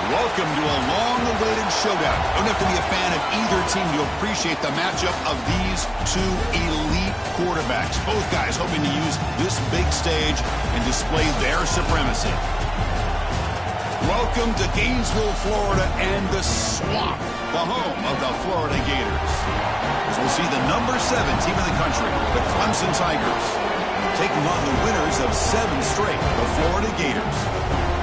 Welcome to a long-awaited showdown. Don't have to be a fan of either team to appreciate the matchup of these two elite quarterbacks. Both guys hoping to use this big stage and display their supremacy. Welcome to Gainesville, Florida, and the Swamp, the home of the Florida Gators. As we'll see the number 7 team in the country, the Clemson Tigers, taking on the winners of 7 straight, the Florida Gators.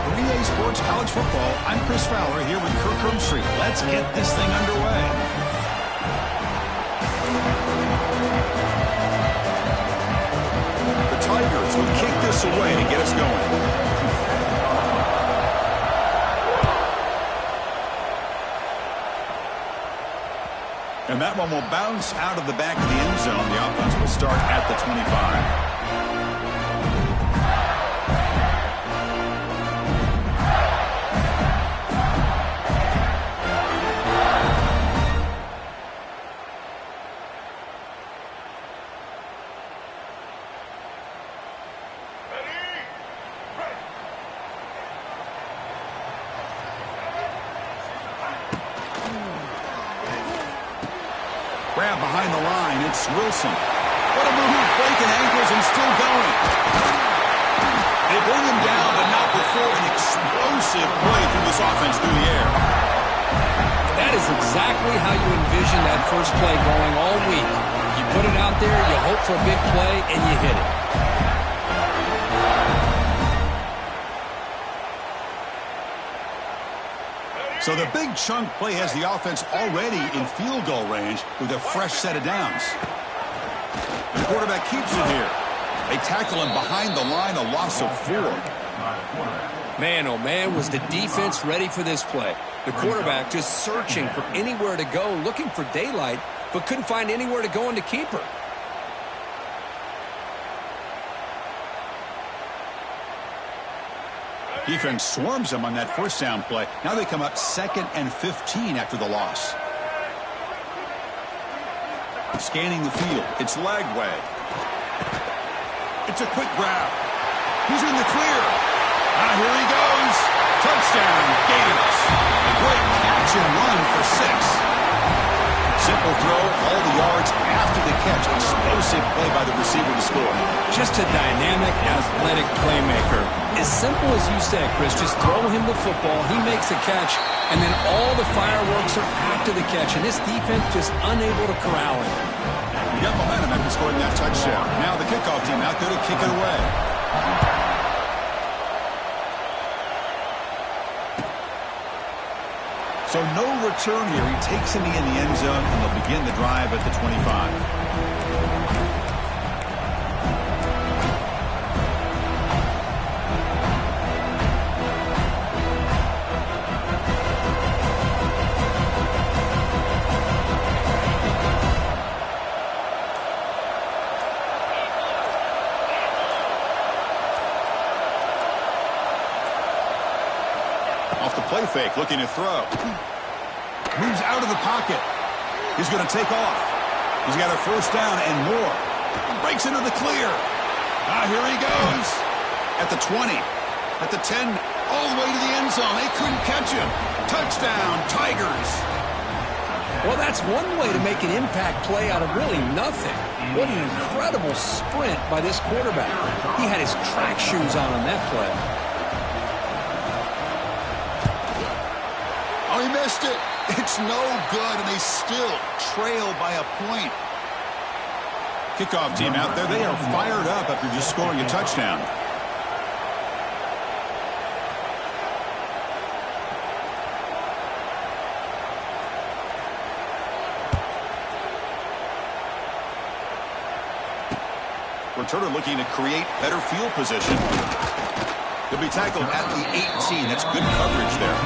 For EA Sports College Football, I'm Chris Fowler here with Kirk Herbstreit. Let's get this thing underway. The Tigers will kick this away to get us going. And that one will bounce out of the back of the end zone. The offense will start at the 25. Grab behind the line, it's Wilson. What a move, breaking ankles and still going. They bring him down, but not before an explosive play through this offense through the air. That is exactly how you envision that first play going all week. You put it out there, you hope for a big play, and you hit it. So the big chunk play has the offense already in field goal range with a fresh set of downs. The quarterback keeps it here. They tackle him behind the line, a loss of 4. Man, oh man, was the defense ready for this play. The quarterback just searching for anywhere to go, looking for daylight, but couldn't find anywhere to go in the keeper. Defense swarms them on that first down play. Now they come up 2nd and 15 after the loss. Scanning the field. It's Lagway. It's a quick grab. He's in the clear. Here he goes. Touchdown, Gators. A great catch and run for 6. Simple throw, all the yards after the catch. Explosive play by the receiver to score. Just a dynamic, athletic playmaker. As simple as you said, Chris, just throw him the football, he makes the catch, and then all the fireworks are after the catch, and this defense just unable to corral him. You got momentum after scoring that touchdown. Now the kickoff team out there to kick it away. So no return here. He takes him in the end zone, and they'll begin the drive at the 25. Off the play fake, looking to throw. Moves out of the pocket. He's going to take off. He's got a first down and more. Breaks into the clear. Here he goes. At the 20. At the 10. All the way to the end zone. They couldn't catch him. Touchdown, Tigers. Well, that's one way to make an impact play out of really nothing. What an incredible sprint by this quarterback. He had his track shoes on that play. Oh, he missed it. It's no good, and they still trail by a point. Kickoff team out there. They are fired up after just scoring a touchdown. Returner looking to create better field position. He'll be tackled at the 18. That's good coverage there.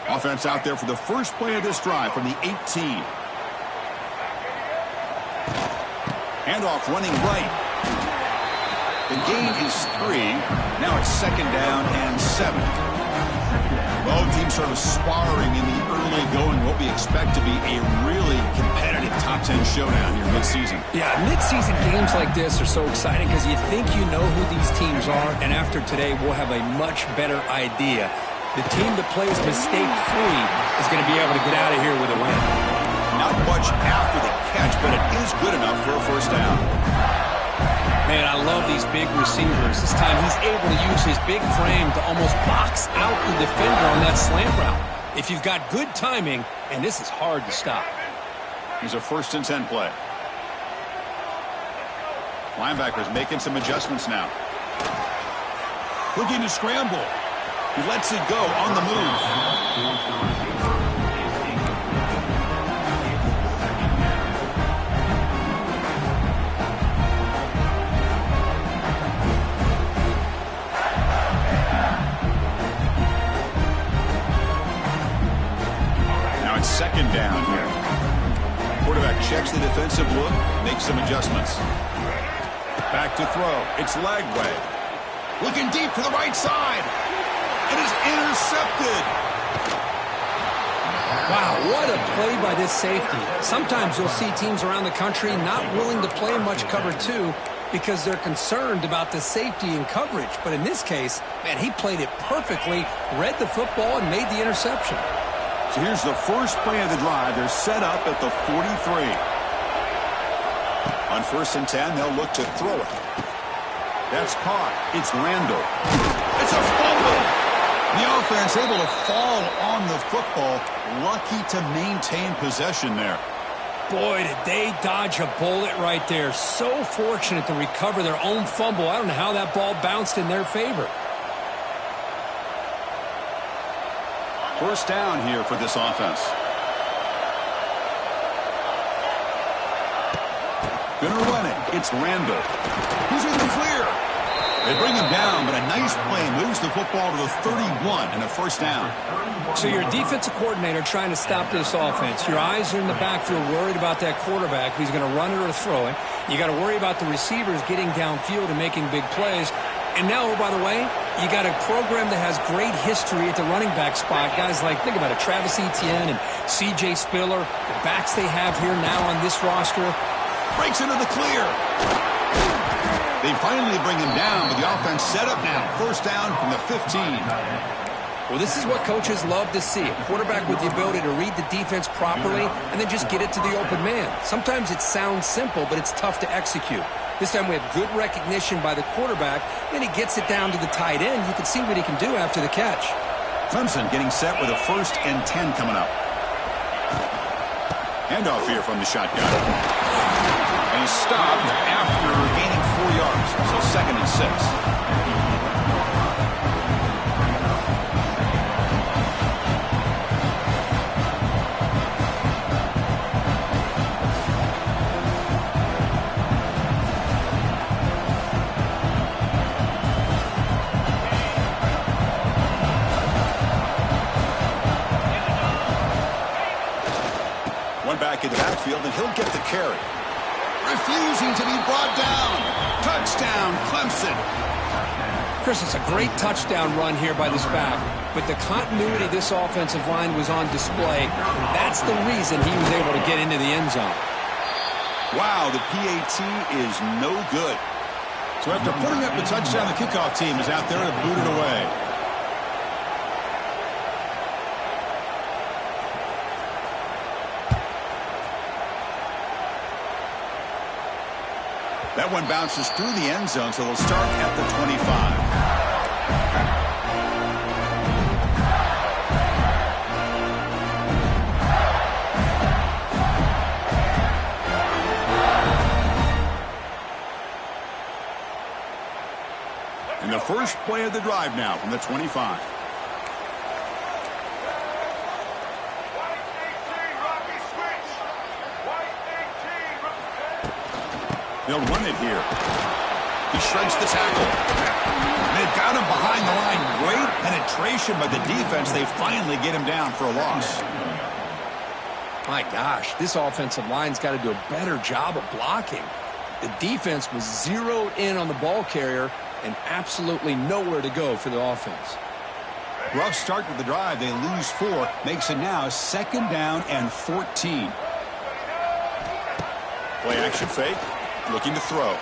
Offense out there for the first play of this drive from the 18. Handoff running right. The gain is 3. Now it's 2nd down and 7. Both teams sort of sparring in the early going, what we expect to be a really competitive top 10 showdown here mid-season. Yeah, mid-season games like this are so exciting because you think you know who these teams are, and after today we'll have a much better idea. The team that plays mistake-free is going to be able to get out of here with a win. Not much after the catch, but it is good enough for a first down. Man, I love these big receivers. This time he's able to use his big frame to almost box out the defender on that slant route. If you've got good timing, and this is hard to stop. Here's a 1st and 10 play. Linebackers making some adjustments now. Looking to scramble. He lets it go on the move. Now it's 2nd down here. Quarterback checks the defensive look, makes some adjustments. Back to throw. It's Lagway. Looking deep to the right side. It is intercepted. Wow, what a play by this safety. Sometimes you'll see teams around the country not willing to play much cover 2 because they're concerned about the safety and coverage. But in this case, man, he played it perfectly, read the football, and made the interception. So here's the first play of the drive. They're set up at the 43. On 1st and 10, they'll look to throw it. That's caught. It's Randall. It's a fumble. The offense able to fall on the football. Lucky to maintain possession there. Boy, did they dodge a bullet right there. So fortunate to recover their own fumble. I don't know how that ball bounced in their favor. First down here for this offense. Gonna run it. It's Randall. He's in the clear. They bring him down, but a nice play moves the football to the 31 and a first down. So your defensive coordinator trying to stop this offense. Your eyes are in the backfield worried about that quarterback if he's going to run it or throw it. You got to worry about the receivers getting downfield and making big plays. And now, oh, by the way, you got a program that has great history at the running back spot. Guys like, think about it, Travis Etienne and C.J. Spiller, the backs they have here now on this roster. Breaks into the clear. They finally bring him down, but the offense set up now. First down from the 15. Well, this is what coaches love to see. A quarterback with the ability to read the defense properly and then just get it to the open man. Sometimes it sounds simple, but it's tough to execute. This time we have good recognition by the quarterback. Then he gets it down to the tight end. You can see what he can do after the catch. Clemson getting set with a 1st and 10 coming up. Handoff here from the shotgun. And he's stopped after gaining 4 yards. So 2nd and 6. Back in the backfield, and he'll get the carry. Refusing to be brought down. Touchdown, Clemson. Chris, it's a great touchdown run here by this back, but the continuity of this offensive line was on display, and that's the reason he was able to get into the end zone. Wow, the PAT is no good. So after putting up the touchdown, the kickoff team is out there to boot it away. That one bounces through the end zone, so they'll start at the 25. And the first play of the drive now from the 25. They'll run it here. He shreds the tackle. They've got him behind the line. Great penetration by the defense. They finally get him down for a loss. My gosh, this offensive line's got to do a better job of blocking. The defense was zeroed in on the ball carrier and absolutely nowhere to go for the offense. Rough start to the drive. They lose 4. Makes it now 2nd down and 14. Play action fake. Looking to throw.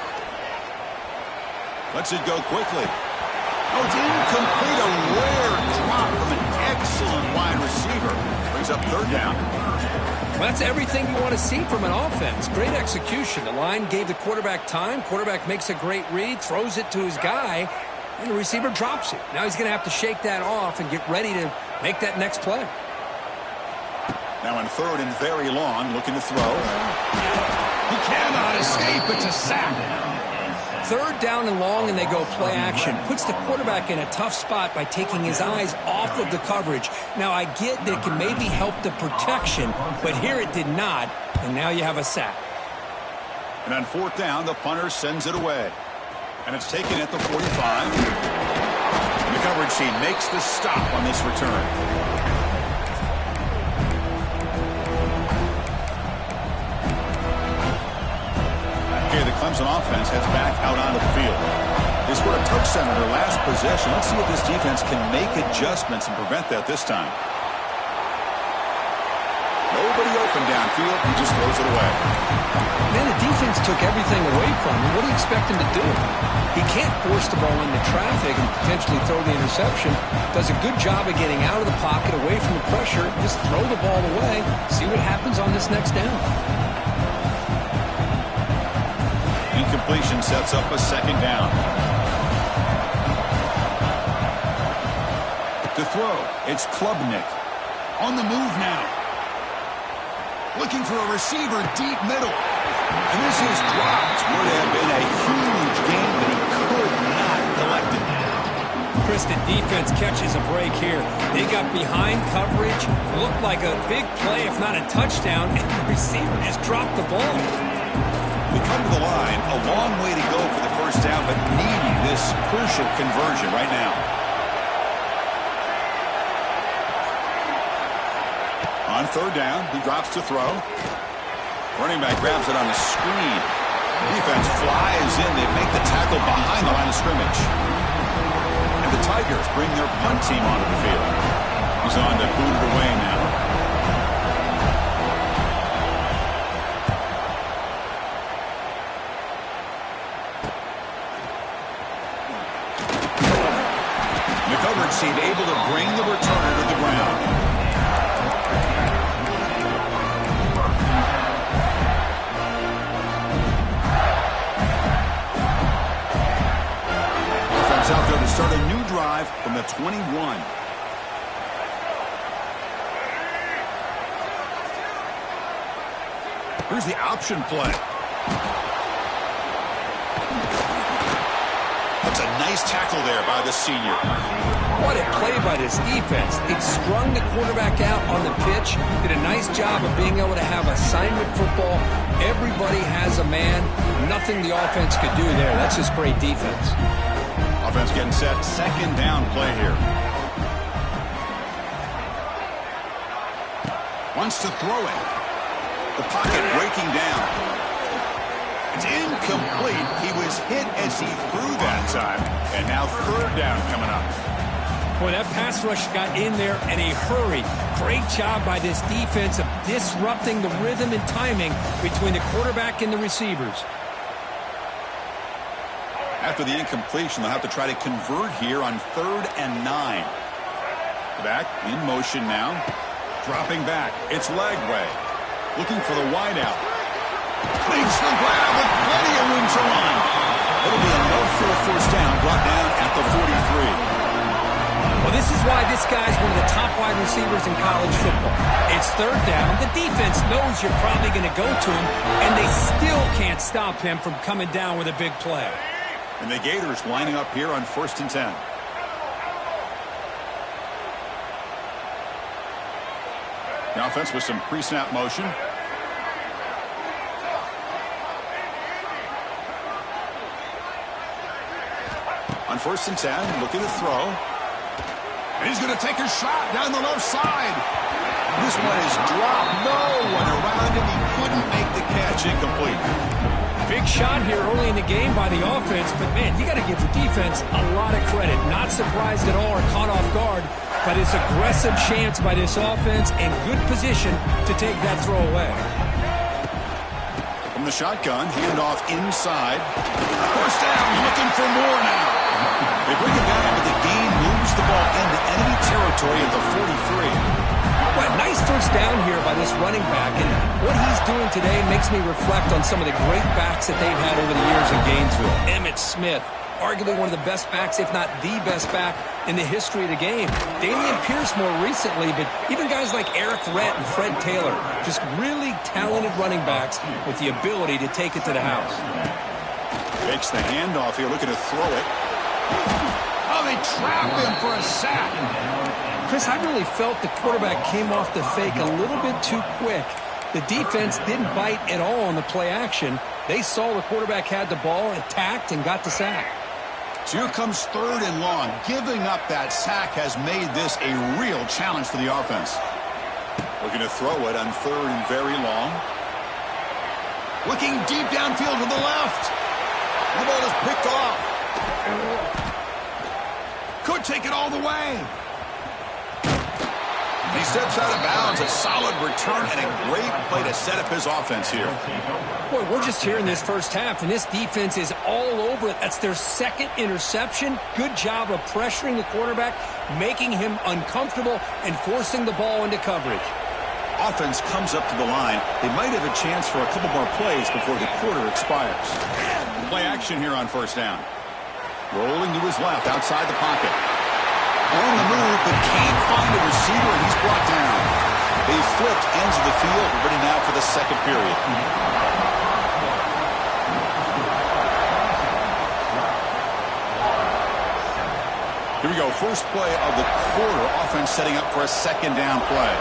Lets it go quickly. Oh, it's incomplete. A rare drop from an excellent wide receiver. Brings up 3rd down. Well, that's everything you want to see from an offense. Great execution. The line gave the quarterback time. Quarterback makes a great read, throws it to his guy, and the receiver drops it. Now he's going to have to shake that off and get ready to make that next play. Now on 3rd and very long, looking to throw. He cannot escape. It's a sack. 3rd down and long, and they go play action. Puts the quarterback in a tough spot by taking his eyes off of the coverage. Now, I get that it can maybe help the protection, but here it did not, and now you have a sack. And on 4th down, the punter sends it away. And it's taken at the 45. And the coverage team makes the stop on this return. Okay, the Clemson offense heads back out onto the field. They scored a touchdown in their last possession. Let's see if this defense can make adjustments and prevent that this time. Nobody open downfield. He just throws it away. Man, the defense took everything away from him. What do you expect him to do? He can't force the ball into traffic and potentially throw the interception. Does a good job of getting out of the pocket, away from the pressure. Just throw the ball away. See what happens on this next down. Incompletion sets up a 2nd down. To throw, it's Klubnik. On the move now. Looking for a receiver deep middle. And this is dropped. Would have been a huge gain, but he could not collect it. Chris, the defense catches a break here. They got behind coverage. Looked like a big play, if not a touchdown, and the receiver just dropped the ball. We come to the line, a long way to go for the 1st down, but needing this crucial conversion right now. On 3rd down, he drops to throw. Running back grabs it on the screen. Defense flies in. They make the tackle behind the line of scrimmage. And the Tigers bring their punt team onto the field. He's on to boot it away now. The coverage team able to bring the returner to the ground. Out there to start a new drive from the 21. Here's the option play. That's a nice tackle there by the senior. What a play by this defense. It strung the quarterback out on the pitch. Did a nice job of being able to have assignment football. Everybody has a man. Nothing the offense could do there. That's just great defense. Offense getting set. 2nd down play here. Wants to throw it. The pocket breaking down. It's incomplete. He was hit as he threw that time. And now 3rd down coming up. Boy, that pass rush got in there in a hurry. Great job by this defense of disrupting the rhythm and timing between the quarterback and the receivers. After the incompletion, they'll have to try to convert here on 3rd and 9. Back in motion now. Dropping back. It's Lagway. Looking for the wideout. Makes the grab with plenty of room to run. It'll be enough for a 1st down, brought down at the 43. Well, this is why this guy's one of the top wide receivers in college football. It's 3rd down. The defense knows you're probably going to go to him, and they still can't stop him from coming down with a big play. And the Gators lining up here on 1st and 10. The offense with some pre-snap motion. On 1st and 10, looking to throw. And he's going to take a shot down the left side. This one is dropped. No one around him. He couldn't make the catch. Incomplete. Big shot here early in the game by the offense, but, man, you got to give the defense a lot of credit. Not surprised at all or caught off guard, but it's aggressive chance by this offense and good position to take that throw away. From the shotgun, handoff inside. First down, looking for more now. They bring it down, but the gain moves the ball into enemy territory at the 43. Well, nice first down here by this running back, and what he's doing today makes me reflect on some of the great backs that they've had over the years in Gainesville. Emmitt Smith, arguably one of the best backs, if not the best back in the history of the game. Damian Pierce more recently, but even guys like Eric Rett and Fred Taylor, just really talented running backs with the ability to take it to the house. Takes the handoff here, looking to throw it. Oh, they trap him for a sack. Chris, I really felt the quarterback came off the fake a little bit too quick. The defense didn't bite at all on the play action. They saw the quarterback had the ball, attacked, and got the sack. So here comes 3rd and long. Giving up that sack has made this a real challenge for the offense. Looking to throw it on 3rd and very long. Looking deep downfield to the left. The ball is picked off. Could take it all the way. He steps out of bounds. A solid return and a great play to set up his offense here. Boy, we're just here in this first half, and this defense is all over it. That's their 2nd interception. Good job of pressuring the quarterback, making him uncomfortable, and forcing the ball into coverage. Offense comes up to the line. They might have a chance for a couple more plays before the quarter expires. Play action here on first down. Rolling to his left, outside the pocket. On the move, but can't find a receiver, and he's brought down. They flipped ends of the field, ready now for the 2nd period. Here we go, first play of the quarter. Offense setting up for a 2nd down play.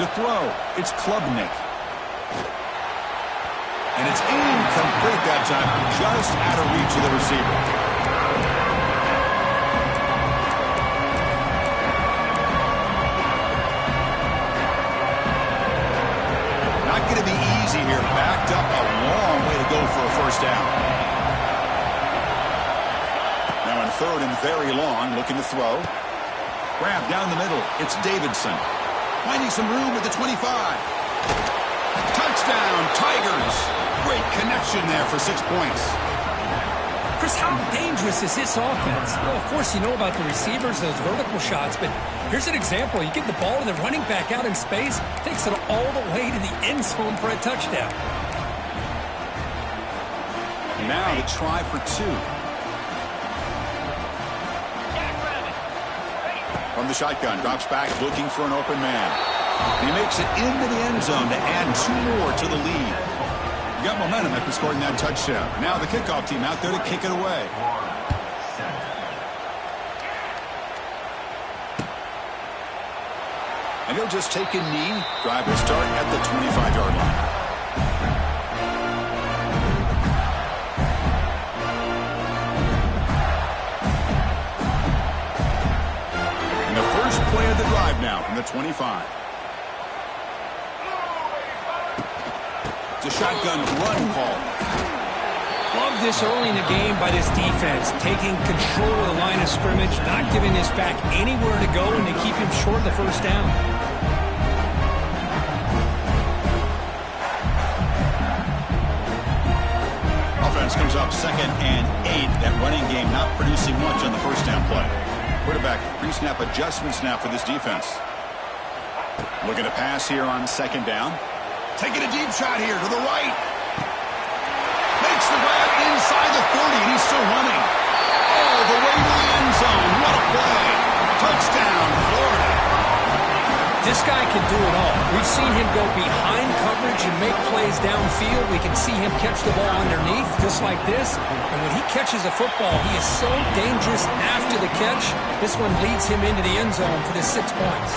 To throw, it's Klubnik. And it's incomplete that time, just out of reach of the receiver. Not going to be easy here. Backed up a long way to go for a first down. Now in 3rd and very long, looking to throw. Grab down the middle. It's Davidson. Finding some room at the 25. Touchdown, Tigers. Great connection there for 6 points. Chris, how dangerous is this offense? Well, of course, you know about the receivers, those vertical shots, but here's an example. You get the ball to the running back out in space, takes it all the way to the end zone for a touchdown. Now to try for 2. From the shotgun, drops back, looking for an open man. He makes it into the end zone to add 2 more to the lead. You got momentum after scoring that touchdown. Now the kickoff team out there to kick it away. And he'll just take a knee. Drive will start at the 25-yard line. And the first play of the drive now from the 25. It's a shotgun run call. Love this early in the game by this defense, taking control of the line of scrimmage, not giving this back anywhere to go, and they keep him short of the first down. Offense comes up 2nd and 8. That running game not producing much on the first down play. Quarterback pre-snap adjustments now for this defense. Looking to pass here on 2nd down. Taking a deep shot here to the right. Makes the grab inside the 30, and he's still running. All the way to the end zone. What a play. Touchdown, Florida. This guy can do it all. We've seen him go behind coverage and make plays downfield. We can see him catch the ball underneath, just like this. And when he catches a football, he is so dangerous after the catch. This one leads him into the end zone for the 6 points.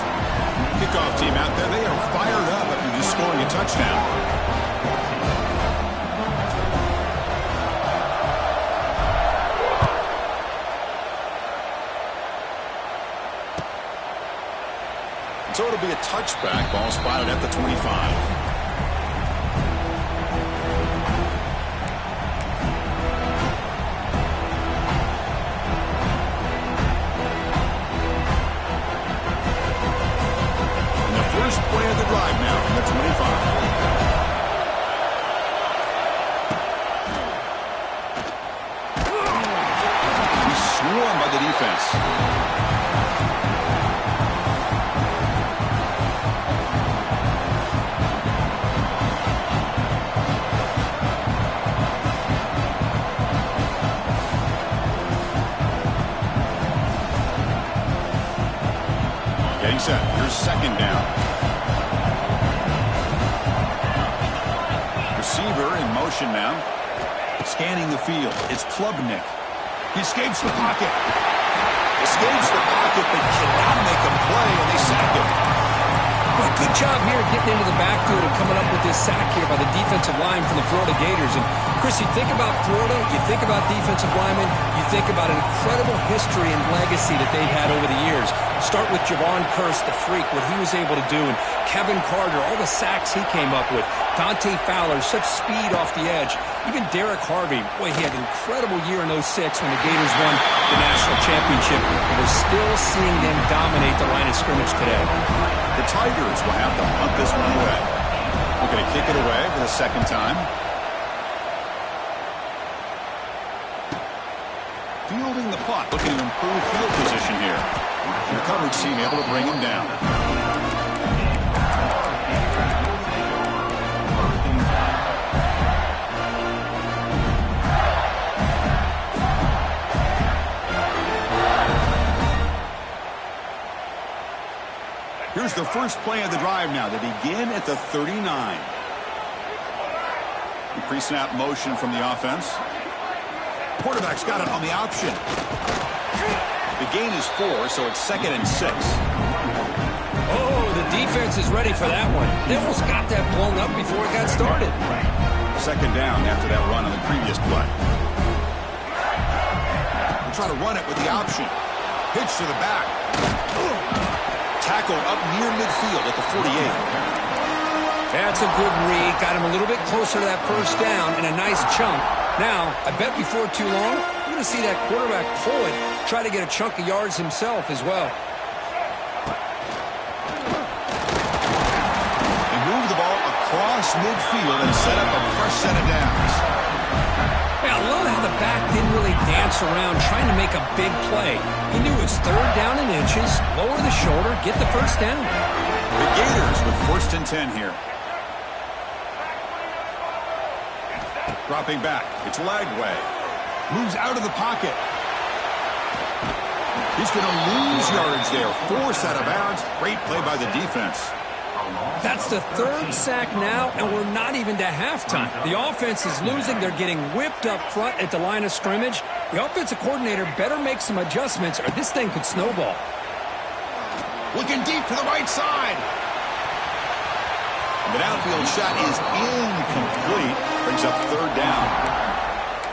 Kickoff team out there, they are fired up after just scoring a touchdown. So it'll be a touchback. Ball spotted at the 25. First play of the drive now from the 25. He's swarmed by the defense. Getting set. Here's second down. Receiver in motion now. Scanning the field. It's Klubnik. He escapes the pocket. Escapes the pocket, but cannot make a play, and they sack him. Well, good job here getting into the backfield and coming up with this sack here by the defensive line from the Florida Gators. And, Chris, you think about Florida, you think about defensive linemen, you think about an incredible history and legacy that they've had over the years. Start with Javon Kearse, the freak, what he was able to do, and Kevin Carter, all the sacks he came up with. Dante Fowler, such speed off the edge. Even Derek Harvey, boy, he had an incredible year in 06 when the Gators won the national championship. And we're still seeing them dominate the line of scrimmage today. The Tigers will have to punt this one away. We're going to kick it away for the second time. Fielding the punt, looking to improve field position here. The coverage team able to bring him down. Here's the first play of the drive now. They begin at the 39. Pre-snap motion from the offense. Quarterback's got it on the option. The gain is 4, so it's 2nd and 6. Oh, the defense is ready for that one. They almost got that blown up before it got started. Second down after that run on the previous play. We'll try to run it with the option. Pitch to the back. Tackle up near midfield at the 48. That's a good read. Got him a little bit closer to that first down and a nice chunk. Now, I bet before too long, you're going to see that quarterback pull it, try to get a chunk of yards himself as well. They move the ball across midfield and set up a fresh set of downs. Yeah, I love how the back didn't really dance around trying to make a big play. He knew it's 3rd down and inches, lower the shoulder, get the first down. The Gators with 1st and 10 here. Dropping back. It's Lagway. Moves out of the pocket. He's going to lose yardage there. Forced out of bounds. Great play by the defense. That's the 3rd sack now, and we're not even to halftime. The offense is losing. They're getting whipped up front at the line of scrimmage. The offensive coordinator better make some adjustments, or this thing could snowball. Looking deep to the right side. The downfield shot is incomplete. Brings up 3rd down.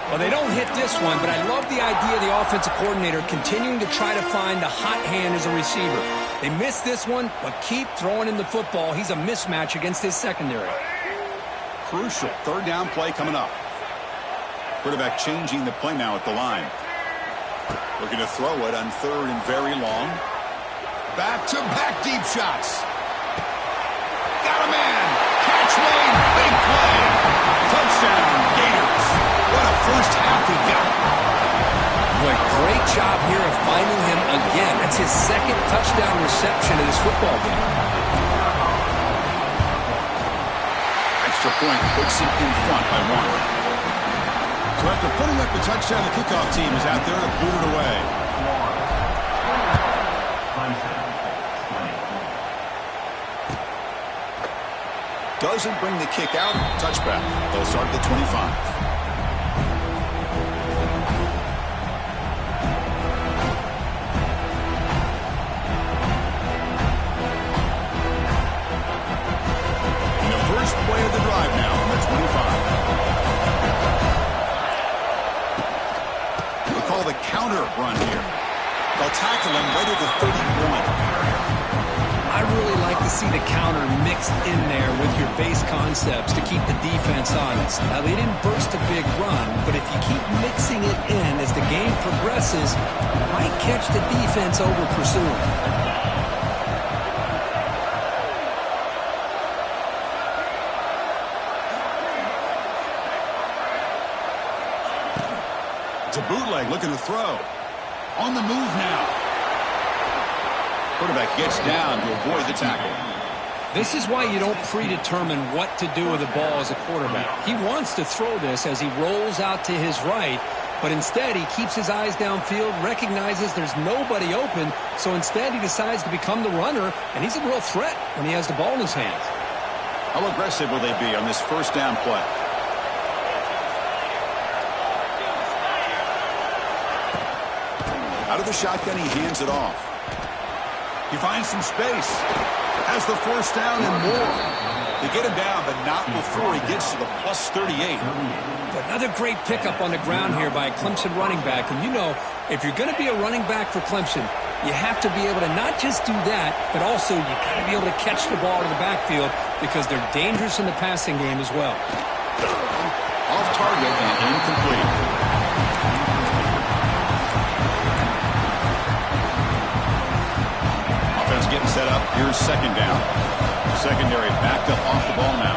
Well, they don't hit this one, but I love the idea of the offensive coordinator continuing to try to find the hot hand as a receiver. They missed this one, but keep throwing him the football. He's a mismatch against his secondary. Crucial 3rd down play coming up. Quarterback changing the play now at the line. Looking to throw it on 3rd and very long. Back-to-back deep shots. Got a man. Catch made. Big play. Touchdown, Gators. What a first half we've got. Boy, great job here of finding him again. That's his 2nd touchdown reception of this football game. Extra point puts him in front by 1. So after putting up the touchdown, the kickoff team is out there to boot it away. Doesn't bring the kick out. Touchback. They'll start at the 25. First play of the drive now on the 25. We'll call the counter run here. They'll tackle him right at the 31. I really like to see the counter mixed in there with your base concepts to keep the defense honest. Now, they didn't burst a big run, but if you keep mixing it in as the game progresses, you might catch the defense over pursuing. It's a bootleg looking to throw. On the move now. Quarterback gets down to avoid the tackle. This is why you don't predetermine what to do with the ball as a quarterback. He wants to throw this as he rolls out to his right, but instead he keeps his eyes downfield, recognizes there's nobody open, so instead he decides to become the runner, and he's a real threat when he has the ball in his hands. How aggressive will they be on this first down play? Out of the shotgun, he hands it off. He finds some space. Has the first down and more. They get him down, but not before he gets to the plus 38. But another great pickup on the ground here by a Clemson running back. And you know, if you're going to be a running back for Clemson, you have to be able to not just do that, but also you got to be able to catch the ball in the backfield because they're dangerous in the passing game as well. Off target and incomplete. Getting set up. Here's second down. Secondary backed up off the ball now.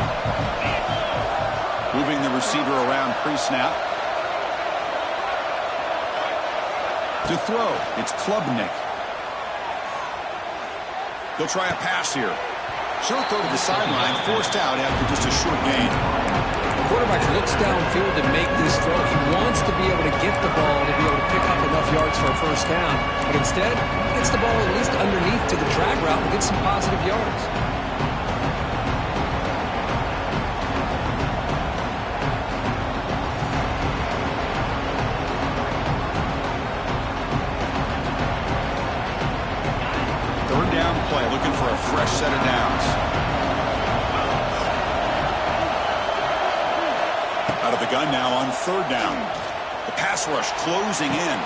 Moving the receiver around pre-snap. To throw, it's Klubnik. He'll try a pass here. Short throw to the sideline, forced out after just a short gain. The quarterback looks downfield to make this throw. He wants to be able to get the ball to be able to pick up enough yards for a first down. But instead, he gets the ball at least underneath to the drag route and gets some positive yards. Third down play, looking for a fresh set of downs. Out of the gun now on third down. The pass rush closing in.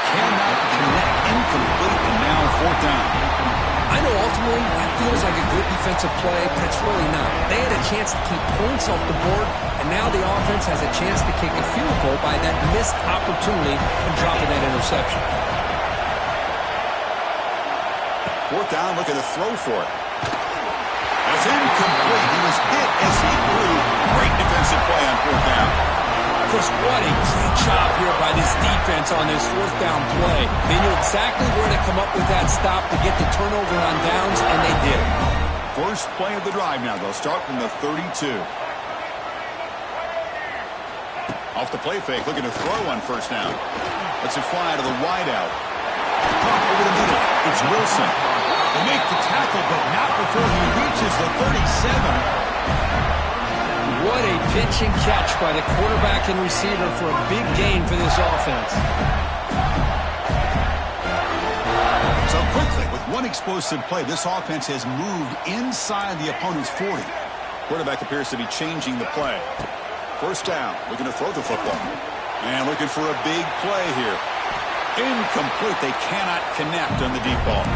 Cannot connect, incomplete, and now fourth down. I know ultimately that feels like a good defensive play, but it's really not. They had a chance to keep points off the board, and now the offense has a chance to kick a field goal by that missed opportunity and dropping that interception. Fourth down, looking to throw for it. It's incomplete. He was hit as he threw. Great defensive play on fourth down. Chris, what a great job here by this defense on this fourth down play. They knew exactly where to come up with that stop to get the turnover on downs, and they did. First play of the drive now. They'll start from the 32. Off the play fake, looking to throw on first down. Lets it fly to the wideout. Pop over the middle. It's Wilson. They make the tackle, but not before he reaches the 37. What a pitch and catch by the quarterback and receiver for a big gain for this offense. So quickly, with one explosive play, this offense has moved inside the opponent's 40. Quarterback appears to be changing the play. First down, looking to throw the football. And looking for a big play here. Incomplete. They cannot connect on the deep ball.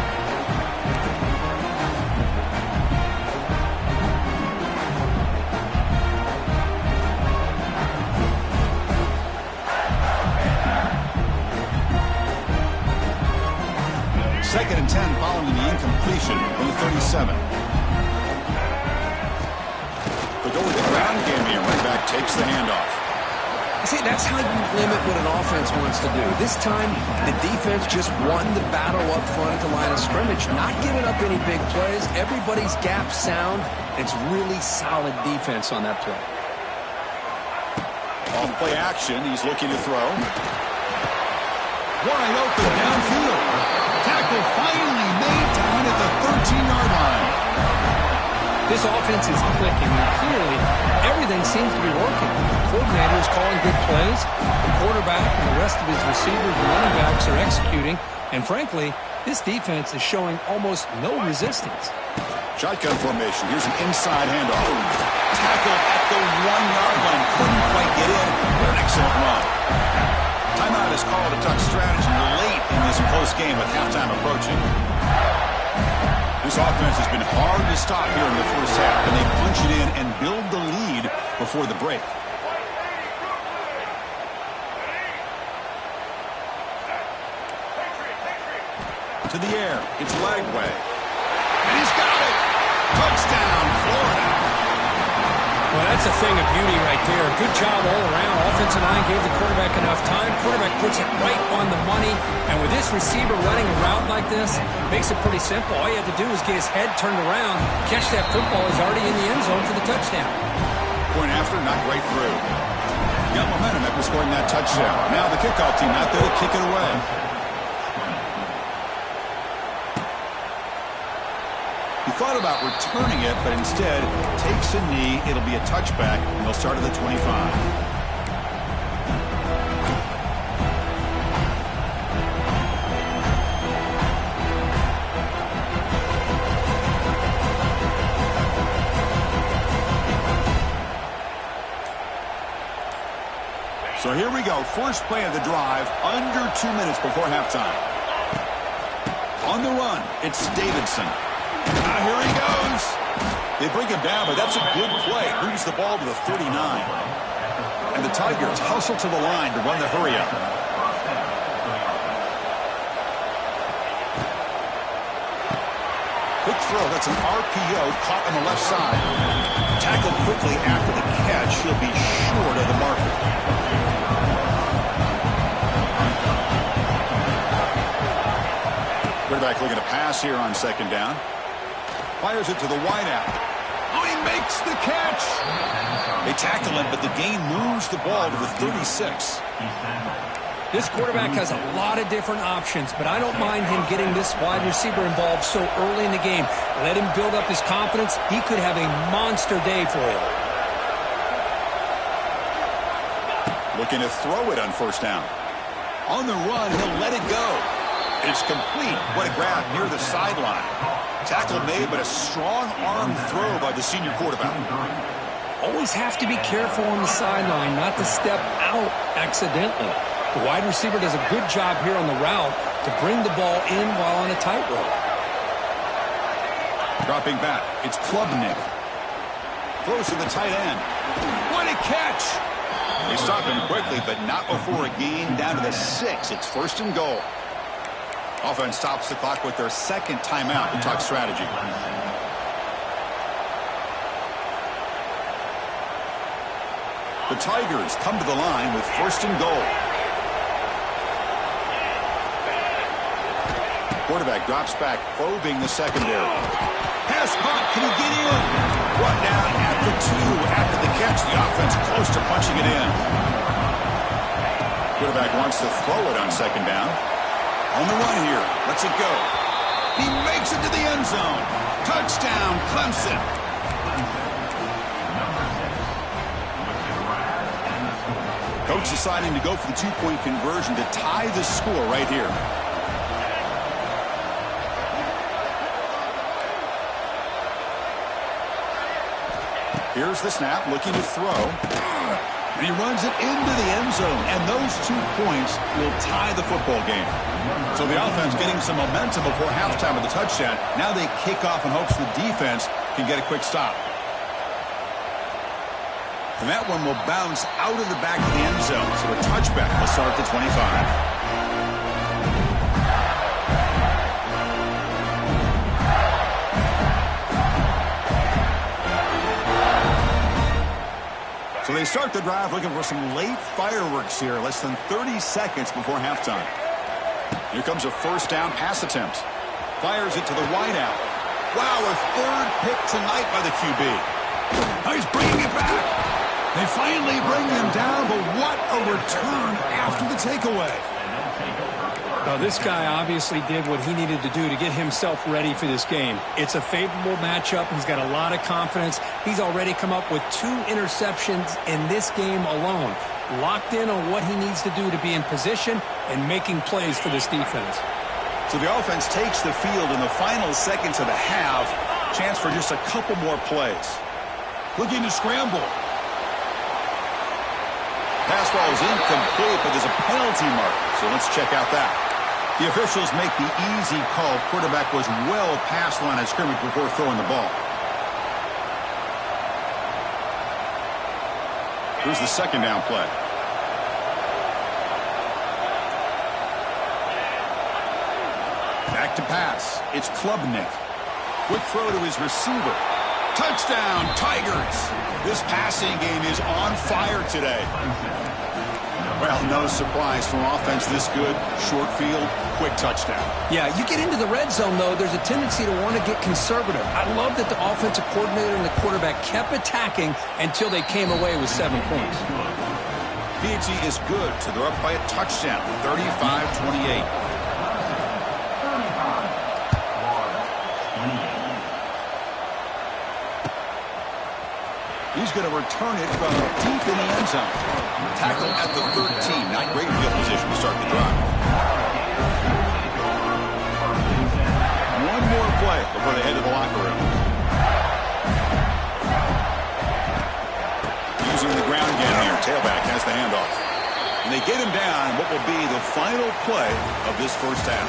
Second and 10 following the incompletion from the 37. They go with the ground game here. Running back takes the handoff. See, that's how you limit what an offense wants to do. This time, the defense just won the battle up front at the line of scrimmage, not giving up any big plays. Everybody's gap sound. It's really solid defense on that play. Off play action. He's looking to throw. Wide open downfield. Tackle finally made down at the 13-yard line. This offense is clicking, and clearly everything seems to be working. The coordinator is calling good plays. The quarterback and the rest of his receivers and running backs are executing. And frankly, this defense is showing almost no resistance. Shotgun formation. Here's an inside handoff. Tackle at the 1-yard line. Couldn't quite get in. But an excellent run. Timeout is called to tuck strategy late in this close game with halftime approaching. This offense has been hard to stop here in the first half, and they punch it in and build the lead before the break. To the air. It's Lagway. And he's got it. Touchdown, Florida. Well, that's a thing of beauty right there. Good job all around. Offensive line gave the quarterback enough time. Quarterback puts it right on the money. And with this receiver running a route like this, makes it pretty simple. All you have to do is get his head turned around, catch that football. He's already in the end zone for the touchdown. Point after, not right through. Got momentum after scoring that touchdown. Now the kickoff team out there to kick it away. He thought about returning it, but instead takes a knee. It'll be a touchback, and they'll start at the 25. So here we go. First play of the drive, under 2 minutes before halftime. On the run, it's Davidson. Here he goes. They bring him down, but that's a good play. Moves the ball to the 39. And the Tigers hustle to the line to run the hurry-up. Quick throw. That's an RPO caught on the left side. Tackled quickly after the catch. He'll be short of the marker. Quarterback looking to pass here on second down. Fires it to the wideout. Oh, he makes the catch. They tackle him, but the gain moves the ball to the 36. This quarterback has a lot of different options, but I don't mind him getting this wide receiver involved so early in the game. Let him build up his confidence. He could have a monster day for you. Looking to throw it on first down. On the run, he'll let it go. It's complete. What a grab near the sideline. Tackle made, but a strong arm throw by the senior quarterback. Always have to be careful on the sideline, not to step out accidentally. The wide receiver does a good job here on the route to bring the ball in while on a tightrope. Dropping back, it's Klubnik. Throws to the tight end. What a catch! They stop him quickly, but not before a gain down to the 6. It's first and goal. Offense stops the clock with their second timeout to talk strategy. The Tigers come to the line with first and goal. Quarterback drops back, probing the secondary. Pass caught. Can he get in? Brought down at the 2 after the catch. The offense close to punching it in. Quarterback wants to throw it on second down. On the run here. Lets it go. He makes it to the end zone. Touchdown, Clemson. Coach deciding to go for the 2-point conversion to tie the score right here. Here's the snap, looking to throw. And he runs it into the end zone. And those 2 points will tie the football game. So the offense getting some momentum before halftime with the touchdown. Now they kick off in hopes the defense can get a quick stop. And that one will bounce out of the back of the end zone. So a touchback will start at the 25. So they start the drive looking for some late fireworks here, less than 30 seconds before halftime. Here comes a first down pass attempt. Fires it to the wideout. Wow, a third pick tonight by the QB. Now he's bringing it back. They finally bring him down, but what a return after the takeaway. Now, this guy obviously did what he needed to do to get himself ready for this game. It's a favorable matchup. He's got a lot of confidence. He's already come up with 2 interceptions in this game alone. Locked in on what he needs to do to be in position and making plays for this defense. So the offense takes the field in the final seconds of the half. Chance for just a couple more plays. Looking to scramble. Pass ball is incomplete, but there's a penalty mark. So let's check out that. The officials make the easy call. Quarterback was well past the line of scrimmage before throwing the ball. Here's the second down play. Back to pass. It's Klubnik. Quick throw to his receiver. Touchdown, Tigers. This passing game is on fire today. Well, no surprise from offense this good. Short field, quick touchdown. Yeah, you get into the red zone, though, there's a tendency to want to get conservative. I love that the offensive coordinator and the quarterback kept attacking until they came away with 7 points. P&T is good, so they're up by a touchdown, 35-28. He's going to return it from deep in the end zone. Tackle at the 13. Not great field position to start the drive. One more play before they head to the locker room. Using the ground again here. Tailback has the handoff. And they get him down what will be the final play of this first half.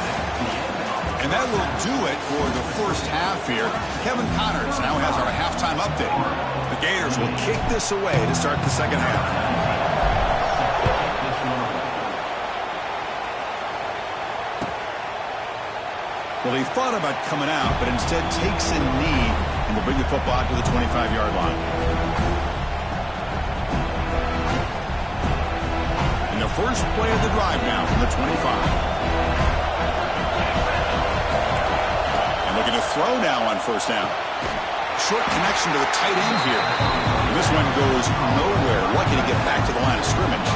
And that will do it for the first half here. Kevin Connors now has our halftime update. The Gators will kick this away to start the second half. Well, he thought about coming out, but instead takes a knee and will bring the football out to the 25-yard line. And the first play of the drive now from the 25. Looking to throw now on first down. Short connection to the tight end here. And this one goes nowhere. Lucky to get back to the line of scrimmage.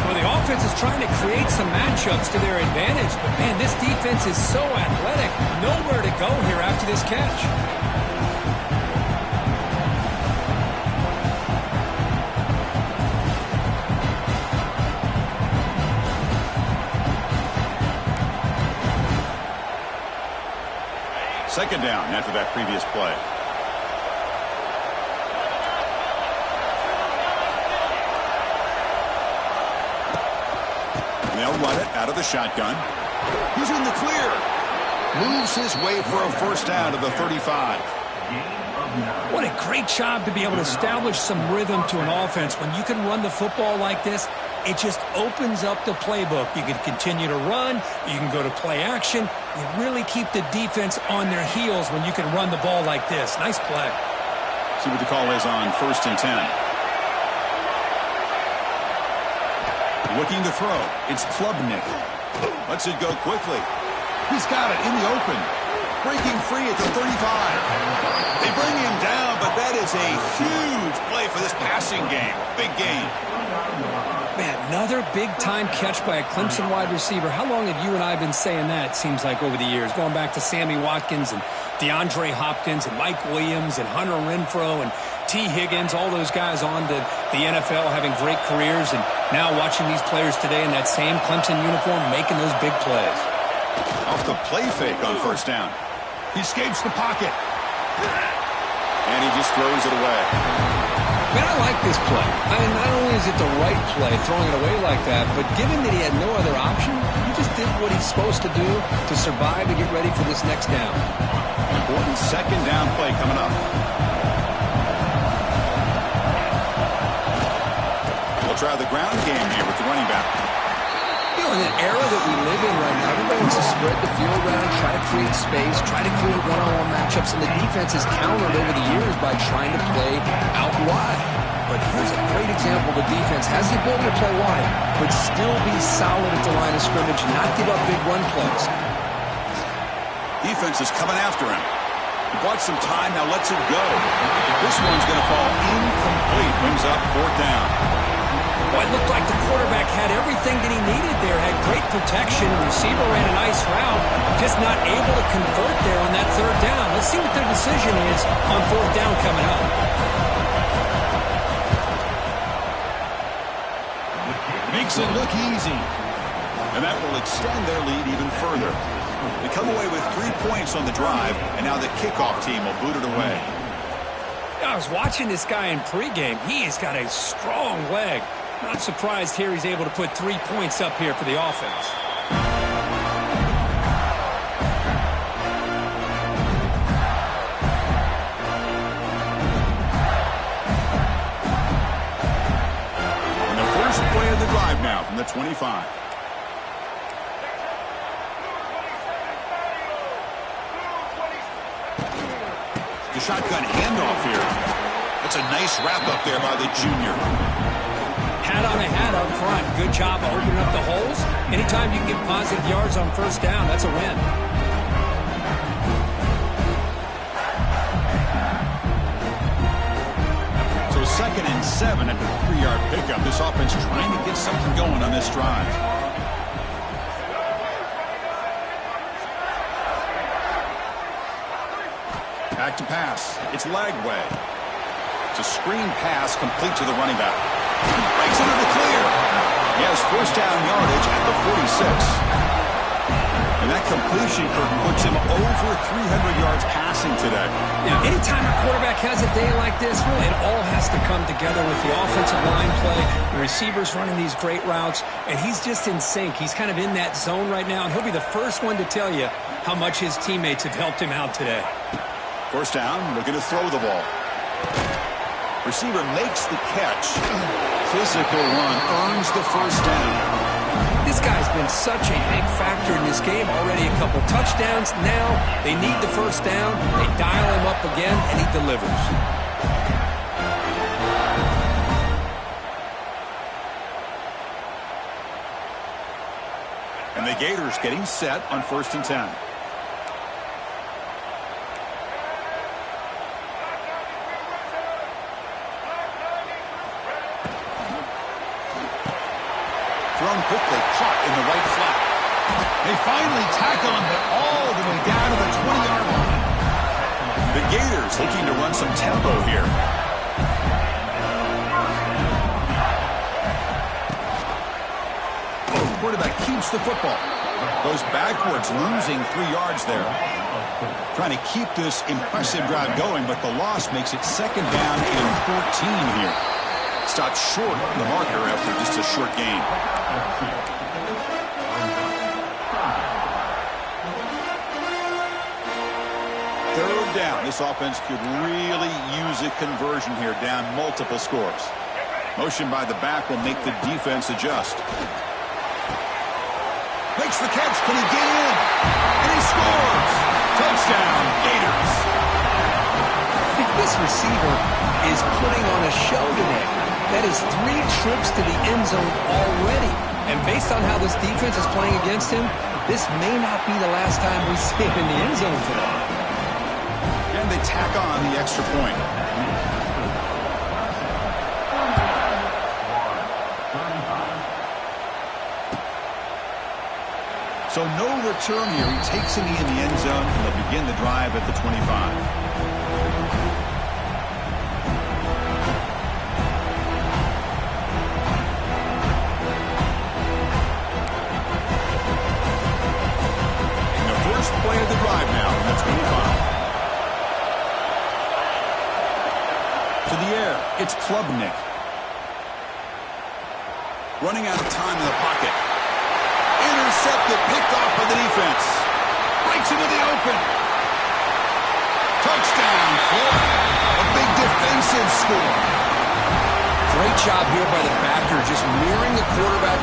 Well, the offense is trying to create some matchups to their advantage. But, man, this defense is so athletic. Nowhere to go here after this catch. Second down after that previous play. They'll run it out of the shotgun. He's in the clear. Moves his way for a first down to the 35. What a great job to be able to establish some rhythm to an offense. When you can run the football like this, it just opens up the playbook. You can continue to run. You can go to play action. You really keep the defense on their heels when you can run the ball like this. Nice play. See what the call is on 1st and 10. Looking to throw. It's Klubnik. Lets it go quickly. He's got it in the open. Breaking free at the 35. They bring him down, but that is a huge play for this passing game. Big game. Man, another big-time catch by a Clemson wide receiver. How long have you and I been saying that, seems like, over the years? Going back to Sammy Watkins and DeAndre Hopkins and Mike Williams and Hunter Renfrow and T. Higgins, all those guys on to the NFL having great careers, and now watching these players today in that same Clemson uniform making those big plays. Off the play fake on first down. He escapes the pocket. And he just throws it away. Man, I like this play. I mean, not only is it the right play, throwing it away like that, but given that he had no other option, he just did what he's supposed to do to survive and get ready for this next down. Important second down play coming up. We'll try the ground game here with the running back. You know, in an era that we live in right now, everybody wants to spread the field around, try to create space, try to create one-on-one matchups, and the defense has countered over the years by trying to play out wide. But here's a great example. The defense has the ability to play wide, but still be solid at the line of scrimmage, not give up big run plays. Defense is coming after him. He bought some time, now lets it go. This one's going to fall incomplete. Brings up fourth down. Well, it looked like the quarterback had everything that he needed there, had great protection, receiver ran a nice route, just not able to convert there on that third down. Let's see what their decision is on fourth down coming up. Makes it look easy. And that will extend their lead even further. They come away with 3 points on the drive, and now the kickoff team will boot it away. I was watching this guy in pregame. He has got a strong leg. Not surprised here he's able to put 3 points up here for the offense. first play of the drive now from the 25. The shotgun handoff here. That's a nice wrap up there by the junior. Hat on a hat up front. Good job opening up the holes. Anytime you get positive yards on first down, that's a win. So 2nd and 7 at the 3-yard pickup. This offense trying to get something going on this drive. Back to pass. It's Lagway. It's a screen pass complete to the running back. Breaks into the clear. He has first down yardage at the 46. And that completion, Curtin, puts him over 300 yards passing today. Yeah, anytime a quarterback has a day like this, really, it all has to come together with the offensive line play, the receivers running these great routes, and he's just in sync. He's kind of in that zone right now, and he'll be the first one to tell you how much his teammates have helped him out today. First down, looking to throw the ball. Receiver makes the catch. Physical run earns the first down. This guy's been such a big factor in this game. Already a couple touchdowns. Now they need the first down. They dial him up again, and he delivers. And the Gators getting set on 1st and 10. Thrown quickly, caught in the right flat. They finally tackle him, but all the way down to the 20-yard line. The Gators looking to run some tempo here. Quarterback keeps the football. Goes backwards, losing 3 yards there. Trying to keep this impressive drive going, but the loss makes it 2nd down and 14 here. Stopped short of the marker after just a short gain. Third down. This offense could really use a conversion here, down multiple scores. Motion by the back will make the defense adjust. Makes the catch. Can he get in? And he scores. Touchdown, Gators. This receiver is putting on a show today. That is 3 trips to the end zone already. And based on how this defense is playing against him, this may not be the last time we see him in the end zone today. And they tack on the extra point. So no return here. He takes it in the end zone, and they'll begin the drive at the 25. Play of the drive now from the 25. To the air, it's Klubnik. Running out of time in the pocket. Intercepted, picked off by the defense. Breaks into the open. Touchdown, Florida. A big defensive score. Great job here by the backer, just mirroring the quarterback,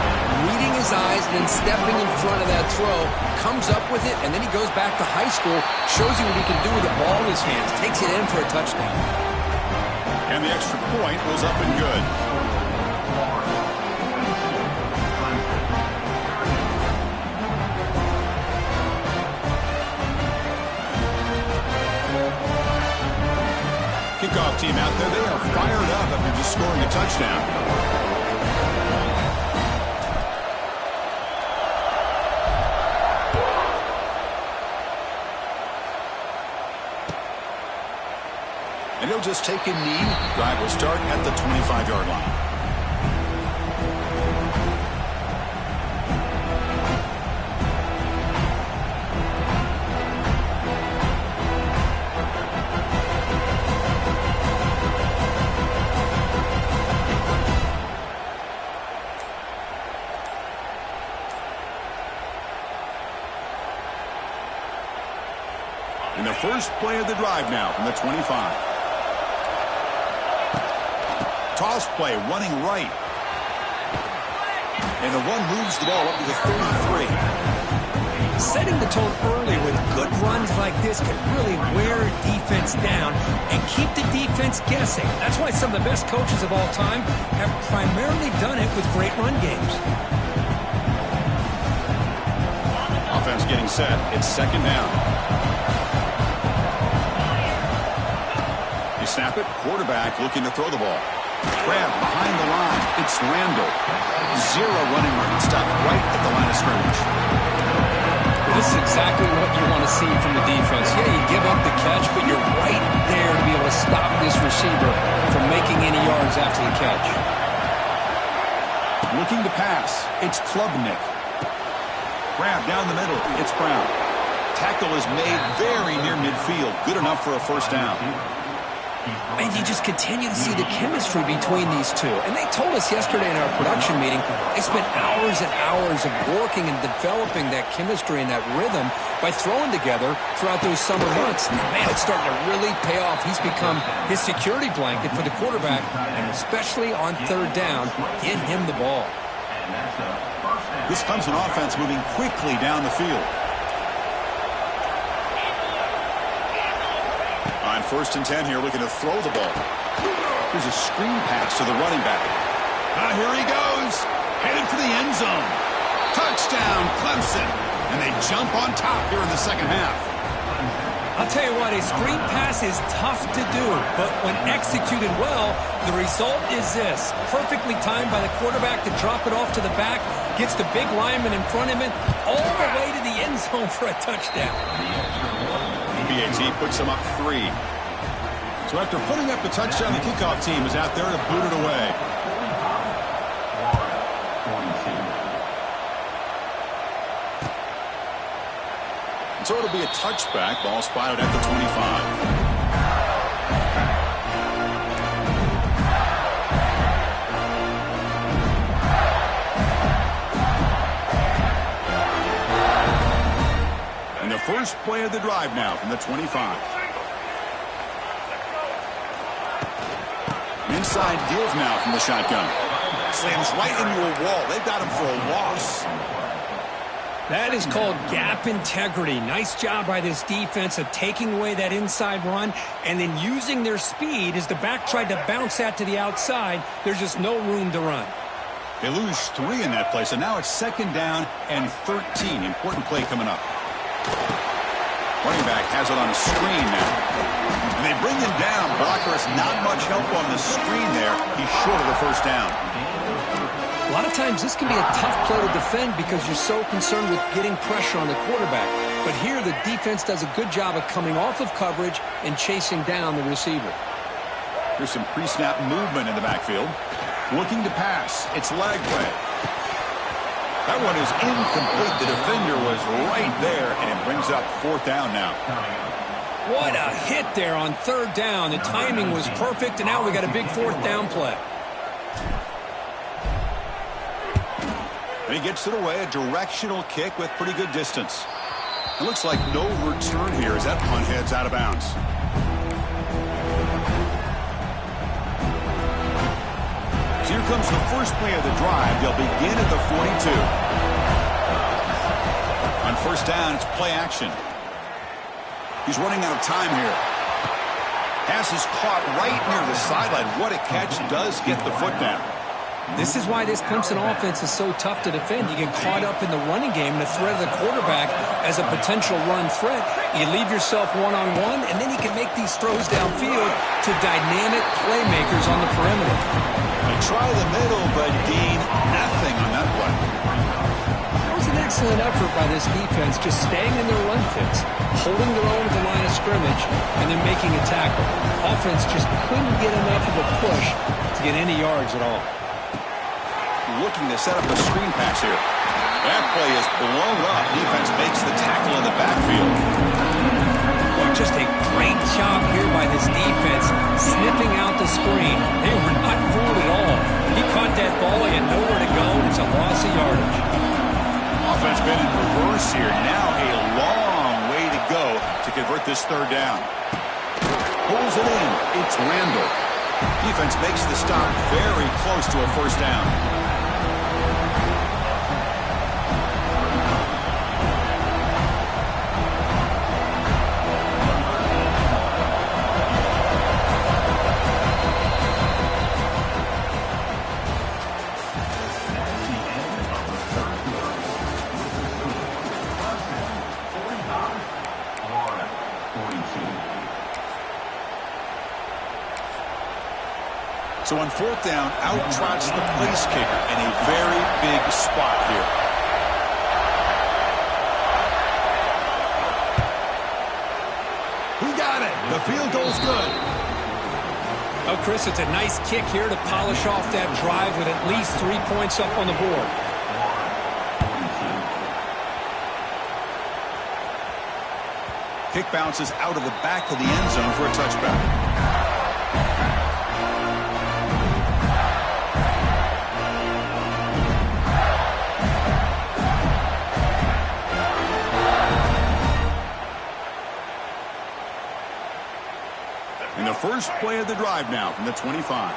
reading his eyes, and then stepping in front of that throw, comes up with it, and then he goes back to high school, shows you what he can do with the ball in his hands, takes it in for a touchdown. And the extra point was up and good. Kickoff team out there, they are fired up after just scoring a touchdown. And he'll just take a knee. Drive will start at the 25-yard line. And the first play of the drive now from the 25. Toss play, running right. And the one moves the ball up to the 33. Setting the tone early with good runs like this can really wear a defense down and keep the defense guessing. That's why some of the best coaches of all time have primarily done it with great run games. Offense getting set. It's second down. You snap it. Quarterback looking to throw the ball. Grab behind the line. It's Randall. Zero running room. Stop right at the line of scrimmage. This is exactly what you want to see from the defense. Yeah, you give up the catch, but you're right there to be able to stop this receiver from making any yards after the catch. Looking to pass. It's Klubnik. Grab down the middle. It's Brown. Tackle is made very near midfield. Good enough for a first down. And you just continue to see the chemistry between these two. And they told us yesterday in our production meeting, they spent hours and hours of working and developing that chemistry and that rhythm by throwing together throughout those summer months. And man, it's starting to really pay off. He's become his security blanket for the quarterback, and especially on third down, get him the ball. This comes an offense moving quickly down the field. On 1st and 10 here, looking to throw the ball. Here's a screen pass to the running back. Here he goes. Headed for the end zone. Touchdown, Clemson. And they jump on top here in the second half. I'll tell you what, a screen pass is tough to do, but when executed well, the result is this. Perfectly timed by the quarterback to drop it off to the back, gets the big lineman in front of him, all the way to the end zone for a touchdown. BAT puts them up 3. So after putting up the touchdown, the kickoff team is out there to boot it away. So it'll be a touchback. Ball spotted at the 25. And the first play of the drive now from the 25. Inside give now from the shotgun. Slams right into a wall. They've got him for a loss. That is called gap integrity. Nice job by this defense of taking away that inside run and then using their speed as the back tried to bounce that to the outside. There's just no room to run. They lose 3 in that play, so now it's second down and 13. Important play coming up. Running back has it on a screen now. And they bring him down. Blocker has not much help on the screen there. He's short of the first down. A lot of times this can be a tough play to defend because you're so concerned with getting pressure on the quarterback. But here the defense does a good job of coming off of coverage and chasing down the receiver. There's some pre-snap movement in the backfield. Looking to pass. It's Lagway. That one is incomplete. The defender was right there, and it brings up 4th down now. What a hit there on 3rd down. The timing was perfect, and now we got a big 4th down play. And he gets it away, a directional kick with pretty good distance. It looks like no return here as that punt heads out of bounds. So here comes the first play of the drive. They'll begin at the 42. On 1st down, it's play action. He's running out of time here. Pass is caught right near the sideline. What a catch. Does get the foot down. This is why this Clemson offense is so tough to defend. You get caught up in the running game and the threat of the quarterback as a potential run threat. You leave yourself one-on-one, and then you can make these throws downfield to dynamic playmakers on the perimeter. They try the middle, but Dean, nothing on that one. That was an excellent effort by this defense, just staying in their run fits, holding their own at the line of scrimmage, and then making a tackle. Offense just couldn't get enough of a push to get any yards at all. Looking to set up a screen pass here. That play is blown up. Defense makes the tackle in the backfield. Well, just a great job here by this defense, sniffing out the screen. They were not fooled at all. He caught that ball, he had nowhere to go, and it's a loss of yardage. Offense been in reverse here. Now a long way to go to convert this 3rd down. Pulls it in. It's Randall. Defense makes the stop very close to a first down. So on fourth down, out trots the place kicker in a very big spot here. He got it. The field goal's good. Oh, Chris, it's a nice kick here to polish off that drive with at least 3 points up on the board. Kick bounces out of the back of the end zone for a touchback. And the first play of the drive now from the 25.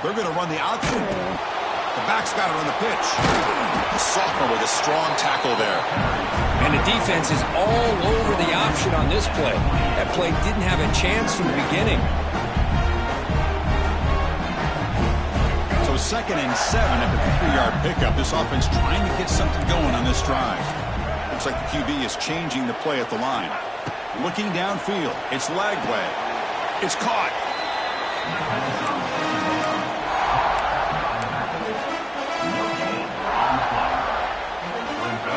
They're going to run the option. The back's got it on the pitch. The sophomore with a strong tackle there. And the defense is all over the option on this play. That play didn't have a chance from the beginning. So 2nd and 7 at the 3-yard pickup. This offense trying to get something going on this drive. Looks like the QB is changing the play at the line. Looking downfield. It's Lagway. It's caught.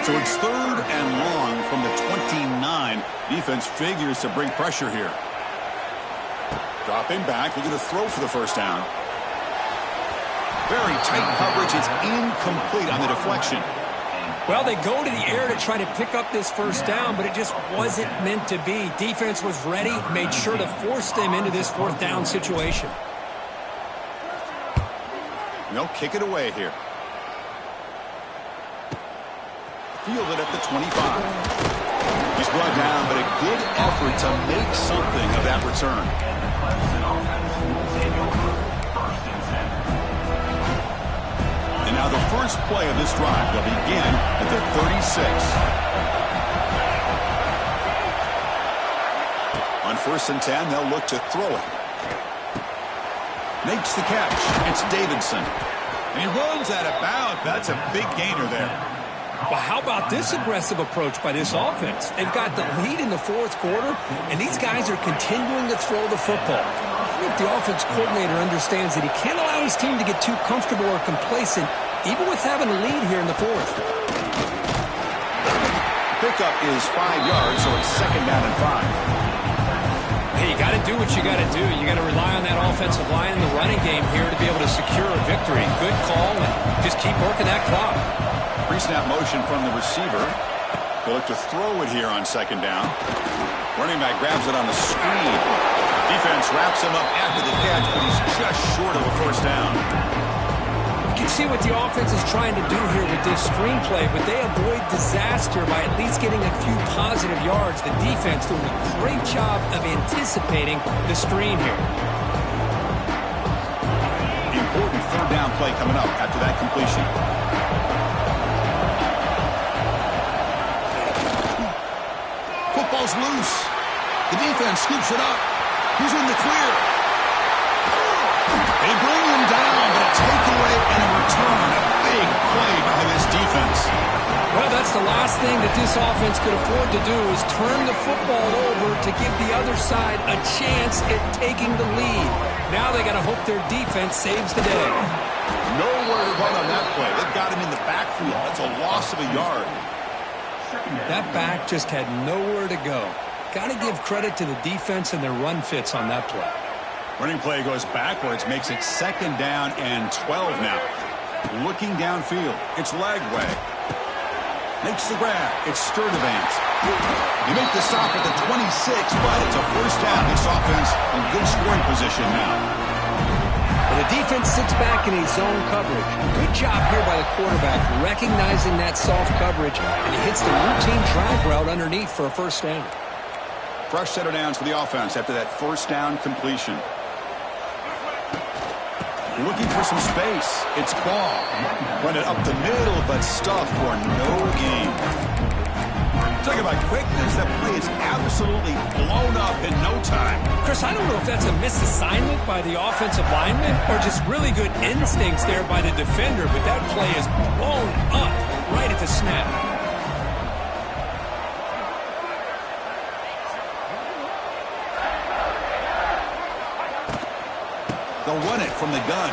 So it's 3rd and long from the 29. Defense figures to bring pressure here. Dropping back, looking to throw for the first down. Very tight coverage. It's incomplete on the deflection. Well, they go to the air to try to pick up this first down, but it just wasn't meant to be. Defense was ready, made sure to force them into this 4th down situation. They'll kick it away here. Fielded at the 25. He's brought down, but a good effort to make something of that return. And now the first play of this drive will begin at the 36. On 1st and 10, they'll look to throw it. Makes the catch. It's Davidson. And he runs out of bounds. That's a big gainer there. Well, how about this aggressive approach by this offense? They've got the lead in the 4th quarter, and these guys are continuing to throw the football. I think the offense coordinator understands that he can't allow his team to get too comfortable or complacent, even with having a lead here in the 4th. Pickup is 5 yards, so it's 2nd down and 5. Hey, you got to do what you got to do. You got to rely on that offensive line in the running game here to be able to secure a victory. Good call, and just keep working that clock. Pre-snap motion from the receiver. He'll look to throw it here on 2nd down. Running back grabs it on the screen. Defense wraps him up after the catch, but he's just short of a first down. You can see what the offense is trying to do here with this screenplay, but they avoid disaster by at least getting a few positive yards. The defense doing a great job of anticipating the screen here. The important 3rd down play coming up after that completion. Football's loose. The defense scoops it up. He's in the clear. They bring him down, but a takeaway and a return. A big play by this defense. Well, that's the last thing that this offense could afford to do is turn the football over to give the other side a chance at taking the lead. Now they got to hope their defense saves the day. Nowhere to run on that play. They've got him in the backfield. That's a loss of a yard. That back just had nowhere to go. Got to give credit to the defense and their run fits on that play. Running play goes backwards, makes it 2nd down and 12 now. Looking downfield, it's Lagway. Makes the grab, it's Sturdivant. You make the stop at the 26, but it's a first down. This offense in good scoring position now. And the defense sits back in a zone coverage. Good job here by the quarterback, recognizing that soft coverage, and he hits the routine drag route underneath for a first down. Fresh set of downs for the offense after that first down completion. Looking for some space. It's Ball. Run it up the middle, but stuffed for no gain. Talk about quickness. That play is absolutely blown up in no time. Chris, I don't know if that's a misassignment by the offensive lineman or just really good instincts there by the defender, but that play is blown up right at the snap. They'll run it from the gun.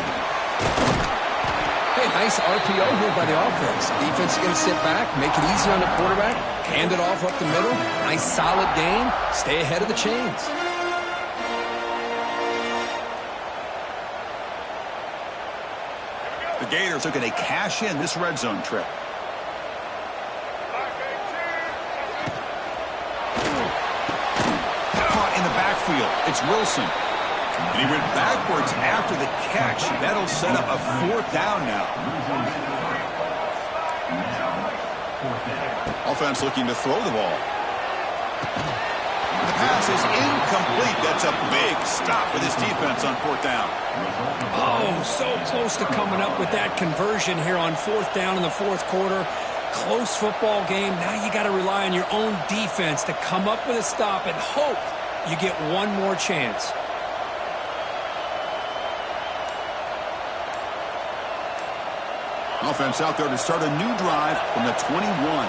Hey, nice RPO here by the offense. Defense is going to sit back, make it easy on the quarterback, hand it off up the middle. Nice solid gain. Stay ahead of the chains. The Gators looking to cash in this red zone trip. Caught in the backfield. It's Wilson. And he went backwards after the catch. That'll set up a 4th down now. Offense looking to throw the ball. The pass is incomplete. That's a big stop for this defense on 4th down. Oh, so close to coming up with that conversion here on 4th down in the 4th quarter. Close football game. Now you got to rely on your own defense to come up with a stop and hope you get one more chance. Offense out there to start a new drive from the 21.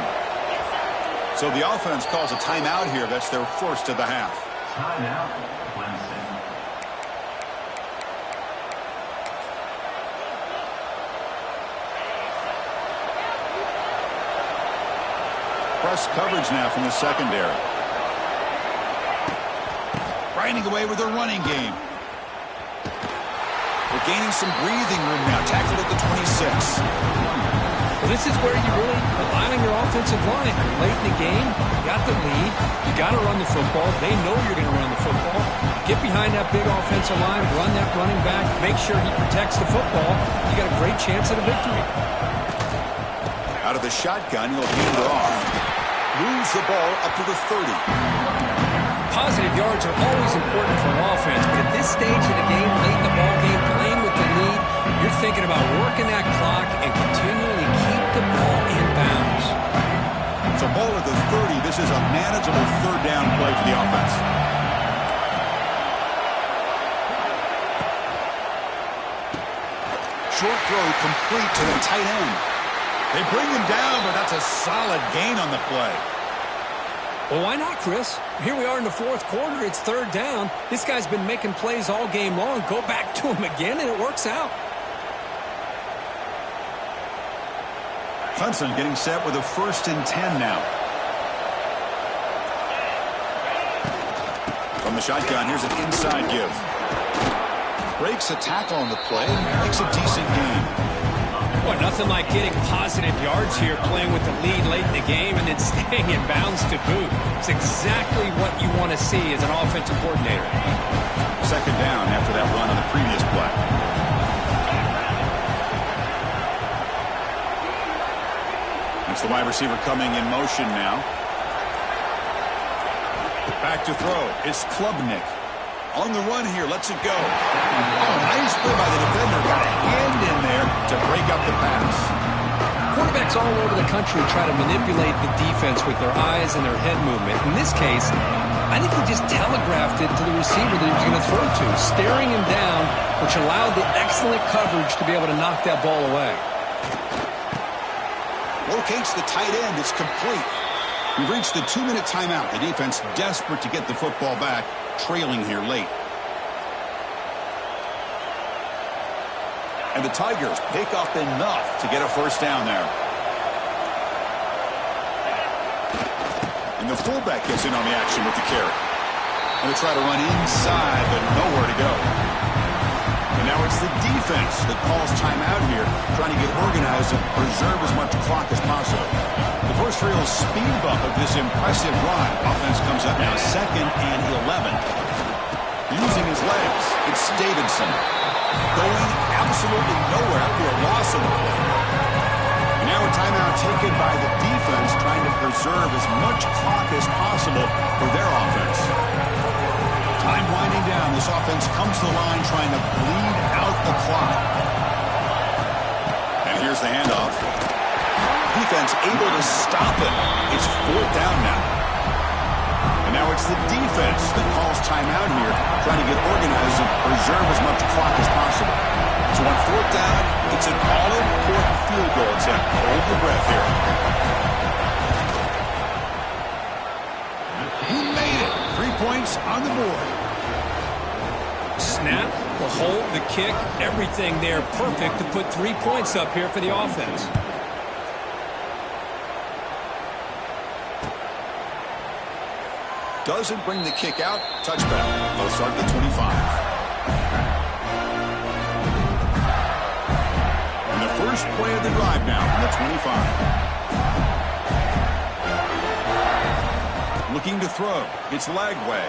So the offense calls a timeout here. That's their first of the half. Timeout, Clemson. Press coverage now from the secondary. Grinding away with their running game. We're gaining some breathing room now. Tackled at the 26. Well, this is where you really rely on your offensive line. Late in the game, you got the lead. You got to run the football. They know you're going to run the football. Get behind that big offensive line, run that running back, make sure he protects the football. You got a great chance at a victory. Out of the shotgun, he'll hand it off. Moves the ball up to the 30. Positive yards are always important for an offense, but at this stage of the game, late in the ball game, playing with the lead, you're thinking about working that clock and continually keep the ball in bounds. So ball at the 30. This is a manageable 3rd down play for the offense. Short throw complete to the tight end. They bring him down, but that's a solid gain on the play. Well, why not, Chris? Here we are in the 4th quarter. It's 3rd down. This guy's been making plays all game long. Go back to him again, and it works out. Clemson getting set with a 1st and 10 now. From the shotgun, here's an inside give. Breaks a tackle on the play, makes a decent gain. Well, nothing like getting positive yards here, playing with the lead late in the game and then staying in bounds to boot. It's exactly what you want to see as an offensive coordinator. 2nd down after that run on the previous play. That's the wide receiver coming in motion now. Back to throw. It's Klubnik. On the run here, lets it go. Oh, nice play by the defender. Got a hand in there to break up the pass. Quarterbacks all over the country try to manipulate the defense with their eyes and their head movement. In this case, I think he just telegraphed it to the receiver that he was going to throw to, staring him down, which allowed the excellent coverage to be able to knock that ball away. Locates the tight end. It's complete. We've reached the 2-minute timeout. The defense desperate to get the football back, trailing here late. And the Tigers pick up enough to get a 1st down there. And the fullback gets in on the action with the carry. And they try to run inside, but nowhere to go. And now it's the defense that calls timeout here, trying to get organized and preserve as much clock as possible. The first real speed bump of this impressive run. Offense comes up now 2nd and 11. Using his legs, it's Davidson. Going absolutely nowhere after a loss of the play. And now a timeout taken by the defense, trying to preserve as much clock as possible for their offense. Time winding down. This offense comes to the line trying to bleed out the clock. And here's the handoff. Defense able to stop it. It's 4th down now. And now it's the defense that calls timeout here, trying to get organized and preserve as much clock as possible. So on 4th down, it's an all-important field goal attempt. Hold your breath here. He made it. 3 points on the board. snap, the hold, the kick, everything there perfect to put 3 points up here for the offense. Doesn't bring the kick out. Touchback. They'll start at the 25. And the first play of the drive now from the 25. Looking to throw. It's Lagway.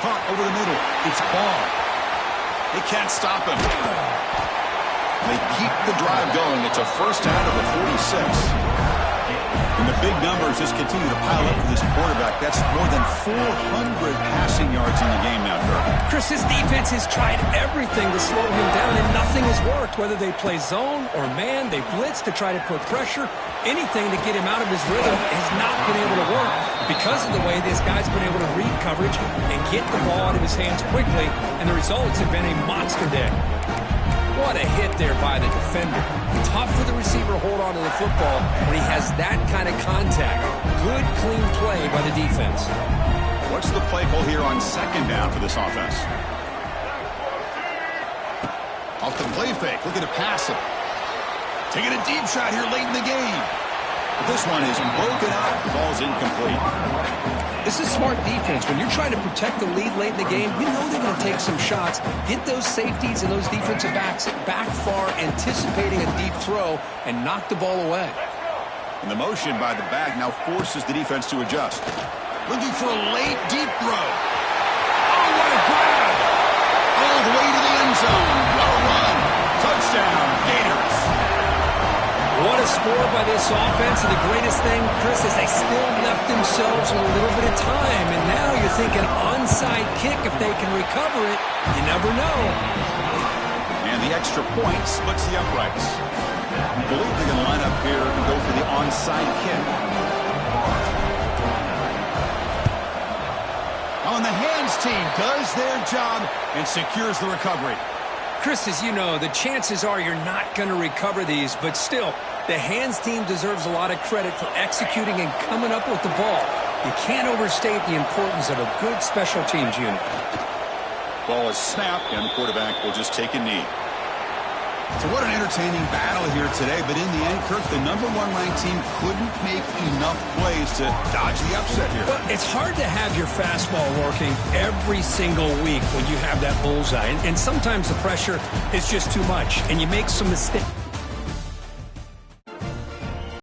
Caught over the middle. It's Ball. They can't stop him. They keep the drive going. It's a first out of the 46. And the big numbers just continue to pile up for this quarterback. That's more than 400 passing yards in the game now, Kirk. Chris, his defense has tried everything to slow him down, and nothing has worked. Whether they play zone or man, they blitz to try to put pressure. Anything to get him out of his rhythm has not been able to work because of the way this guy's been able to read coverage and get the ball out of his hands quickly, and the results have been a monster day. What a hit there by the defender. Tough for the receiver to hold on to the football when he has that kind of contact. Good, clean play by the defense. What's the play call here on second down for this offense? Off the play fake, looking to pass it. Taking a deep shot here late in the game. But this one is broken out. Ball's incomplete. This is smart defense. When you're trying to protect the lead late in the game, you know they're going to take some shots, get those safeties and those defensive backs back far, anticipating a deep throw, and knock the ball away. And the motion by the back now forces the defense to adjust. Looking for a late, deep throw. Oh, what a grab! All the way to the end zone. What a run. Touchdown, Gators. What a score by this offense, and the greatest thing, Chris, is they still left themselves with a little bit of time, and now you're thinking onside kick if they can recover it. You never know. And the extra point splits the uprights. I believe they're going to line up here and go for the onside kick. On the hands team does their job and secures the recovery. Chris, as you know, the chances are you're not going to recover these, but still, the hands team deserves a lot of credit for executing and coming up with the ball. You can't overstate the importance of a good special teams unit. Ball is snapped, and the quarterback will just take a knee. So what an entertaining battle here today, but in the end, Kirk, the #1 ranked team couldn't make enough plays to dodge the upset here. Well, it's hard to have your fastball working every single week when you have that bullseye, and sometimes the pressure is just too much, and you make some mistakes.